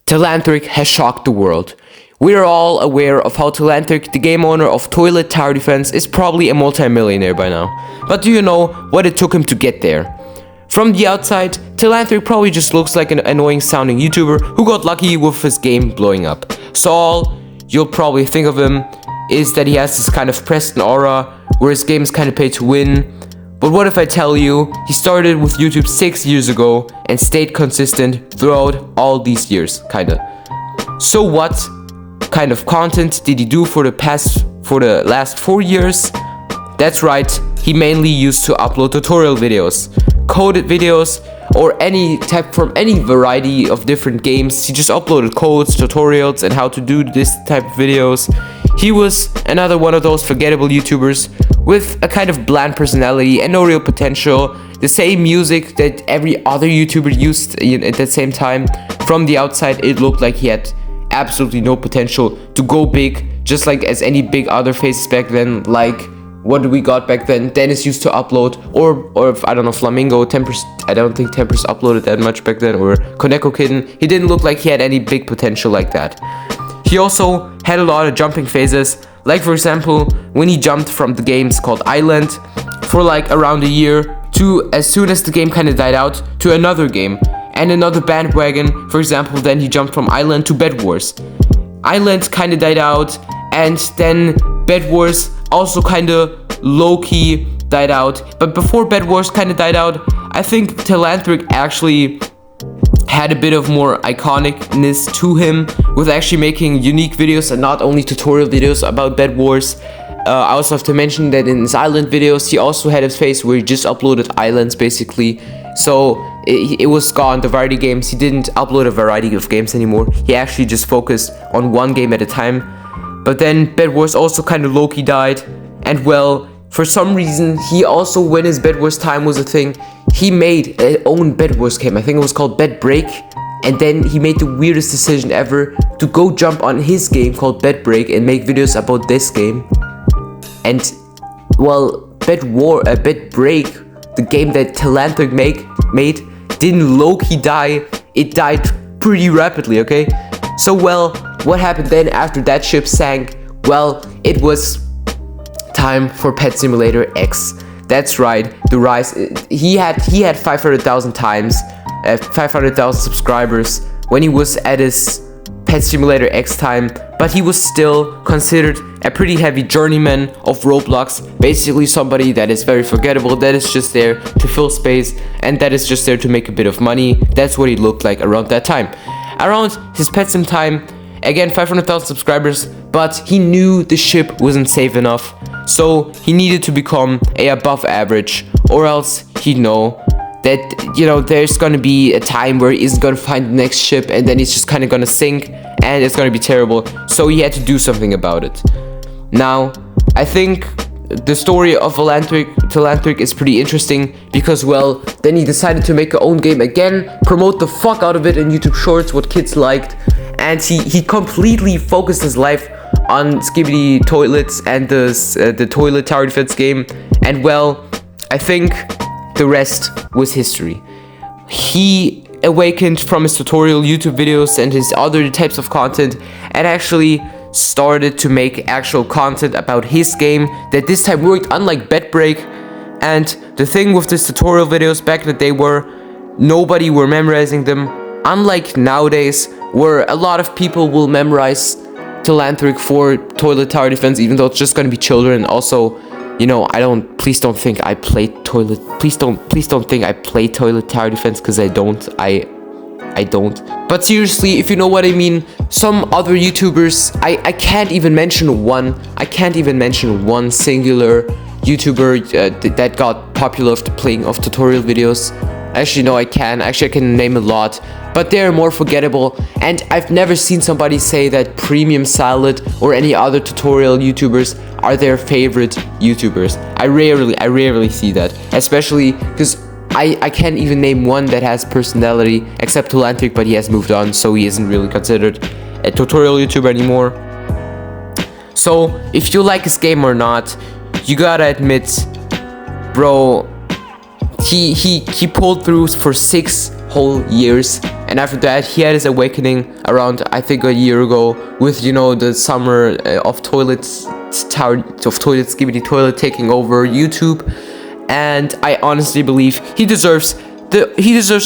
Telanthric has shocked the world. We are all aware of how Telanthric, the game owner of Toilet Tower Defense, is probably a multi-millionaire by now. But do you know what it took him to get there? From the outside, Telanthric probably just looks like an annoying sounding YouTuber who got lucky with his game blowing up. So all you'll probably think of him is that he has this kind of Preston aura where his game is kind of pay to win. But what if I tell you, he started with YouTube 6 years ago and stayed consistent throughout all these years, kinda. So what kind of content did he do for the last 4 years? That's right, he mainly used to upload tutorial videos, coded videos, or from any variety of different games. He just uploaded codes, tutorials, and how to do this type of videos. He was another one of those forgettable YouTubers with a kind of bland personality and no real potential. The same music that every other YouTuber used at the same time. From the outside, it looked like he had absolutely no potential to go big, just like as any big other faces back then. Like, what we got back then? Dennis used to upload, or if, I don't know, Flamingo, Tempers. I don't think Tempers uploaded that much back then, or Koneko Kitten. He didn't look like he had any big potential like that. He also had a lot of jumping phases, like for example, when he jumped from the games called Island for like around a year to, as soon as the game kind of died out, to another game and another bandwagon. For example, then he jumped from Island to Bed Wars. Island kind of died out, and then Bed Wars also kind of low-key died out. But before Bed Wars kind of died out, I think Telanthric actually had a bit of more iconicness to him, with actually making unique videos and not only tutorial videos about Bed Wars. I also have to mention that in his Island videos, he also had his phase where he just uploaded islands basically. So it was gone, the variety games. He didn't upload a variety of games anymore. He actually just focused on one game at a time. But then Bed Wars also kind of low-key died. And well, for some reason, he also, when his Bed Wars time was a thing, he made his own Bed Wars game. I think it was called Bed Break. And then he made the weirdest decision ever to go jump on his game called Bed Break and make videos about this game. And well, Bed Break, the game that Telanthric made, didn't low-key die. It died pretty rapidly, okay? So well, what happened then after that ship sank? Well, it was time for Pet Simulator X. That's right, the rise. He had 500,000 times, 500,000 subscribers when he was at his Pet Simulator X time, but he was still considered a pretty heavy journeyman of Roblox. Basically somebody that is very forgettable, that is just there to fill space, and that is just there to make a bit of money. That's what he looked like around that time. Around his Pet Sim time, again 500,000 subscribers, but he knew the ship wasn't safe enough. So he needed to become a above average, or else he'd know that, you know, there's gonna be a time where he isn't gonna find the next ship, and then it's just kind of gonna sink and it's gonna be terrible. So he had to do something about it. Now, I think the story of Telanthric is pretty interesting because, well, then he decided to make his own game again, promote the fuck out of it in YouTube Shorts, what kids liked, and he completely focused his life on Skibidi Toilets and the Toilet Tower Defense game. And well, I think the rest was history. He awakened from his tutorial YouTube videos and his other types of content and actually started to make actual content about his game that this time worked, unlike Bed Break. And the thing with these tutorial videos back in the day were nobody were memorizing them, unlike nowadays where a lot of people will memorize Telanthric for Toilet Tower Defense, even though it's just gonna be children. Also, you know, please don't think I play Toilet Tower Defense, because I don't. But seriously, if you know what I mean, some other YouTubers, I can't even mention one. I can't even mention one singular YouTuber that got popular after playing off tutorial videos. Actually, no, I can. Actually, I can name a lot, but they're more forgettable. And I've never seen somebody say that Premium Salad or any other tutorial YouTubers are their favorite YouTubers. I rarely see that, especially because I can't even name one that has personality except Telanthric, but he has moved on, so he isn't really considered a tutorial YouTuber anymore. So if you like his game or not, you gotta admit, bro, he pulled through for 6 whole years And after that, he had his awakening around, I think, a year ago, with, you know, the summer of Skibidi Toilet taking over YouTube. And I honestly believe he deserves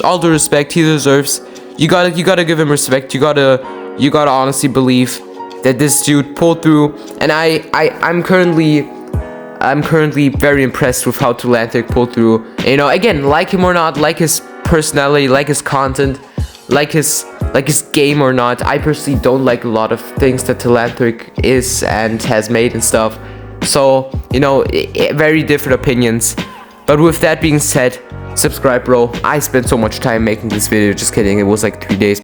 all the respect he deserves. You gotta give him respect. You gotta honestly believe that this dude pulled through. And I'm currently very impressed with how Telanthric pulled through. You know, again, like him or not, like his personality, like his content, like his game or not, I personally don't like a lot of things that Telanthric is and has made and stuff. So, you know, very different opinions. But with that being said, subscribe, bro. I spent so much time making this video. Just kidding, it was like 3 days.